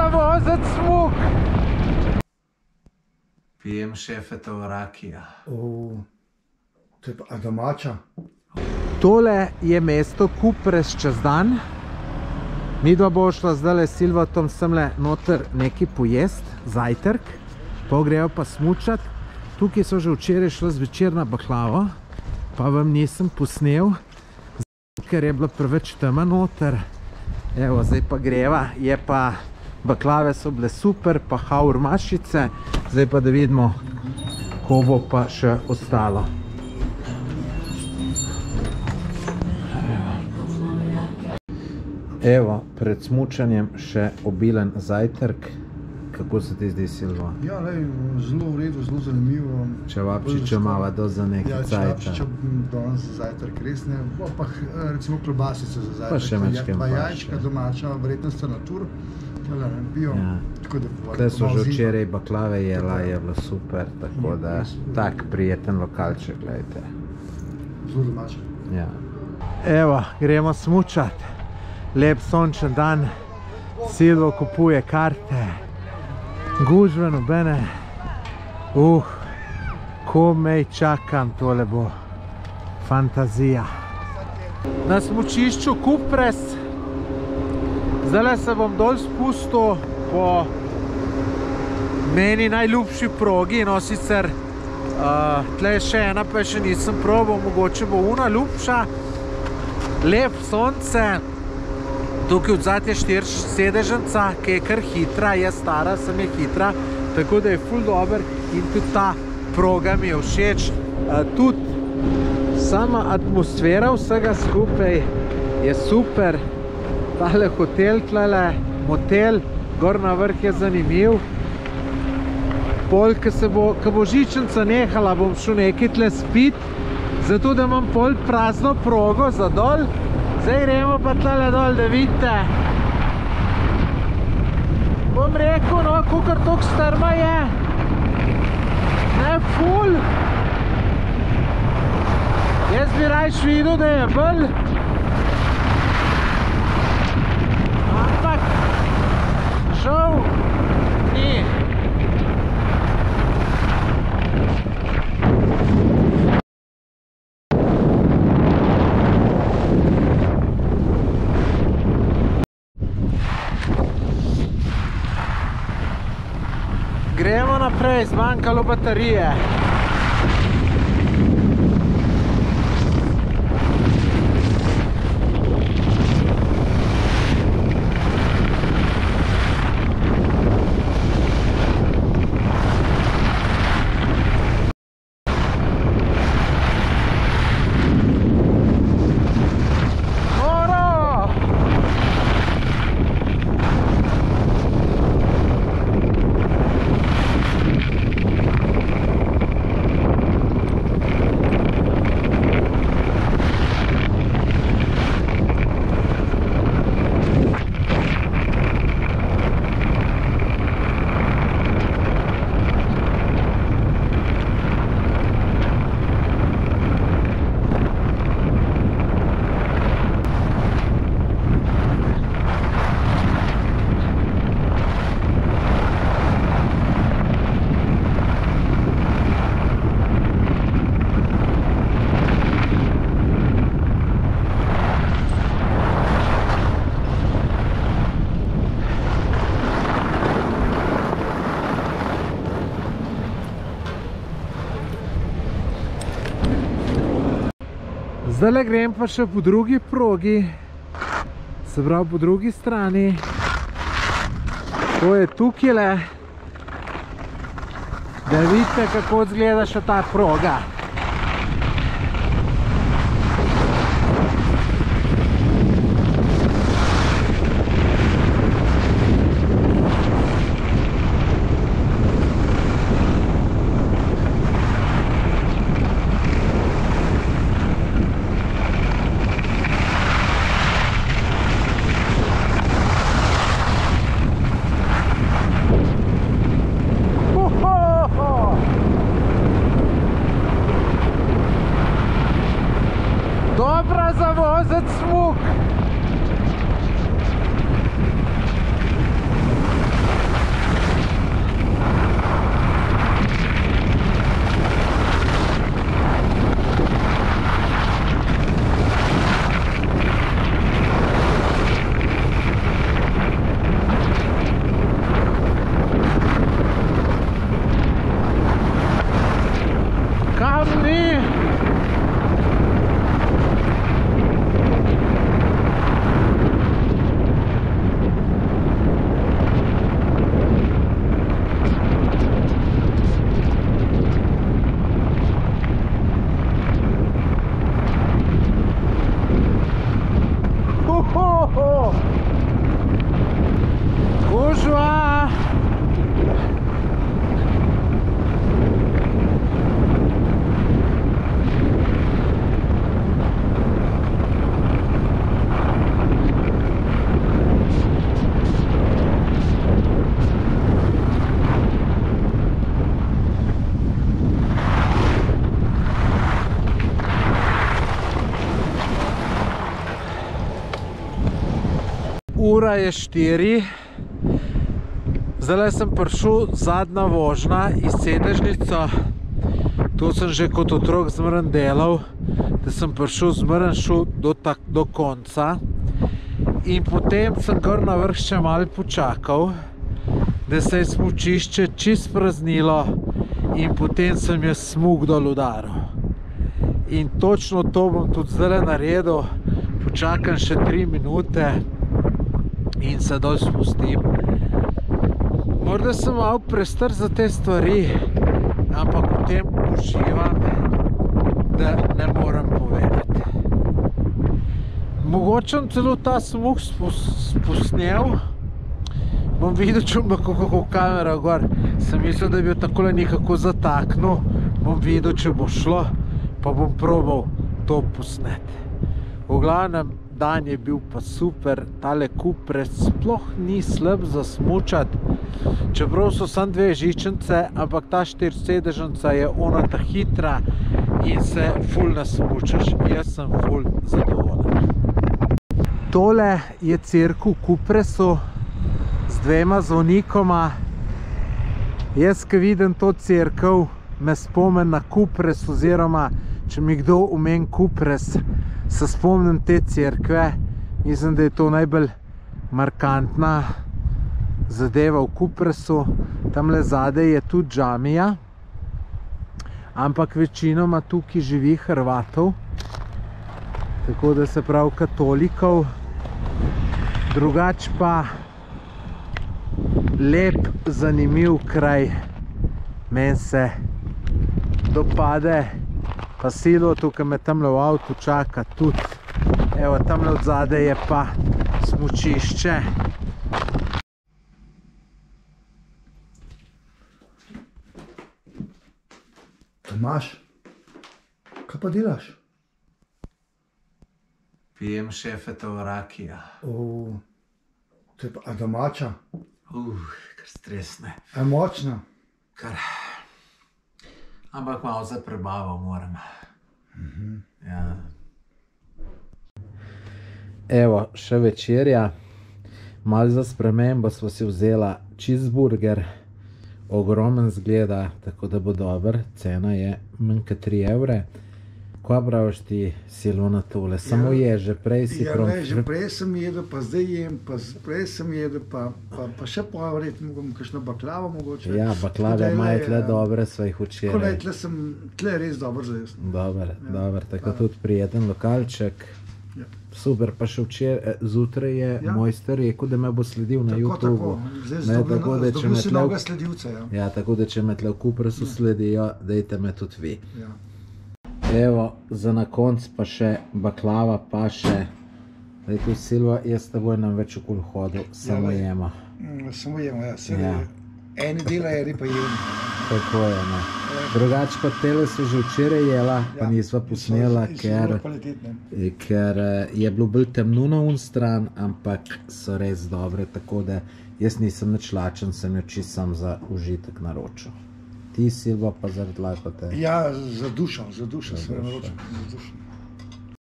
zavozati smuk. Pijem šefetov rakija. To je pa domača. Tole je mesto Kupres čez dan. Midva bo šla zdaj s Silvatom semle noter nekaj pojest, zajtrk, pogrejo pa smučat. Tukaj so že včeraj šla zvečer na baklavo, pa vam nisem posnel, ker je bila preveč tema noter. Evo, zdaj pa greva, je pa, baklave so bile super, pa haur mašice, zdaj pa da vidimo, ko bo pa še ostalo. Evo, pred smučanjem še obilen zajtrk. Kako se ti zdi, Silvo? Ja, zelo v redu, zelo zanimivo. Čevapčiča mava do za nekaj cajta. Ja, čevapčiča danes za zajtrk, res ne. Pa recimo klobasice za zajtrk. Pa še mečkem pa jajčka domača, verjetno sta natur. Bio. Tukaj so že včeraj baklave jela, je bilo super, tako da tak prijeten lokalček, gledajte. Zelo domača. Ja. Evo, gremo smučat. Lep sončen dan, Silvo kupuje karte, gužve nobene, komaj čakam, tole bo fantazija. Na smučišču Kupres, zdaj se bom dol spustil po meni najljubši progi, no sicer tle je še ena, pa še nisem probal, mogoče bo una ljubša, lep sonce. Tukaj odzad je 4-sedeženca, ki je kar hitra, je stara, sem je hitra, tako da je ful dober in tudi ta proga mi je všeč. Tudi sama atmosfera vsega skupaj je super. Tale hotel, tlele motel, gor na vrh je zanimiv. Pol, ko bo žičenca nehala, bom šel nekaj tle spit, zato da imam pol prazno progo za dol. Zdaj gremo pa tlele dol, da vidite. Bom rekel, no, kakor toliko strma je. Ne, ful. Jaz bi rajš videl, da je bolj. Ampak, žal, ni. Gremo naprej, zmanjkalo baterije. Zdaj grem pa še po drugi progi, se pravi po drugi strani. To je tukajle, da vidite, kako izgleda še ta proga. Gužva! Ura je 4, zdaj sem prišel zadnja vožnja iz sedežnico, to sem že kot otrok zmeren delal, da sem prišel zmeren šel do konca in potem sem gor na vrh še malo počakal, da se je smučišče čist praznilo in potem sem jaz smuk dol udaril. In točno to bom tudi zdaj naredil, počakam še 3 minute in se dol spustim. Morda sem malo prestar za te stvari, ampak v tem uživam, da ne moram povedati. Mogoče bom celo ta smuk spusnil, bom videl, če bom kako kamera gor. Sem mislil, da bi jo takole nekako zataknil, bom videl, če bo šlo, pa bom probal to posneti. V glavnem, dan je bil pa super, tale Cupra sploh ni slab za smučati, čeprav so samo 2 žičnice, ampak ta 4-sedežnica je ona ta hitra in se ful nasmučaš. Jaz sem ful zadovoljen. Tole je cerkev v Cupresu z 2 zvonikoma. Jaz, ko vidim to cerkev, me spomnim na Cupres, oziroma če mi kdo omeni Cupres, se spomnim te cerkve. Mislim, da je to najbolj markantna zadeva v Cupresu. Tamle zadaj je tudi džamija, ampak večinoma tukaj živi Hrvatov, tako da se pravi katolikov. Drugač pa lep, zanimiv kraj, meni se dopade. Pa Silvo tukaj me tamle v avtu čaka tudi. Evo, tamle od zadaj je pa smučišče. Tomaž, kaj pa delaš? Pijem šefetov rakija. To je pa domača? Kar stresne. A je močna? Kar... Ampak malo za prebavo moram. Ja. Evo, še večerja. Malo za spremembo sva si vzela cheeseburger. Ogromen zgleda, tako da bo dober. Cena je manj kot 3 evre. Kaj praviš ti, Silvo, na tole? Samo je, že prej si Ja, že prej sem jedel, pa zdaj jem, pa prej sem jedel, pa še verjetno mogoče kakšno baklavo mogoče. Ja, baklave imajo tle dobre, sva jih včeraj. Tle res dobro za jaz. Dober, tako tudi prijeten lokalček. Super, pa še včeraj, zjutraj je mojster rekel, da me bo sledil na YouTubeu. Zdobil si novega sledilca, ja. Ja, tako da če me tle v Cupresu sledijo, dajte me tudi vi. Evo, za na konc pa še baklava, pa še, da je tu Silva, jaz s teboj nam več okoli hodil, samo jemo. Samo jemo, ja. Eni delajo, eni pa jemo. Tako je, ne. Drugač pa tele so že včeraj jela, pa nisva posnela, ker je bilo bolj temno na un stran, ampak so res dobre, tako da jaz nisem nič lačen, sem jo čist sam za užitek naročil. Ti, Silva, pa zaradi lakote? Ja, za dušo sem naročil.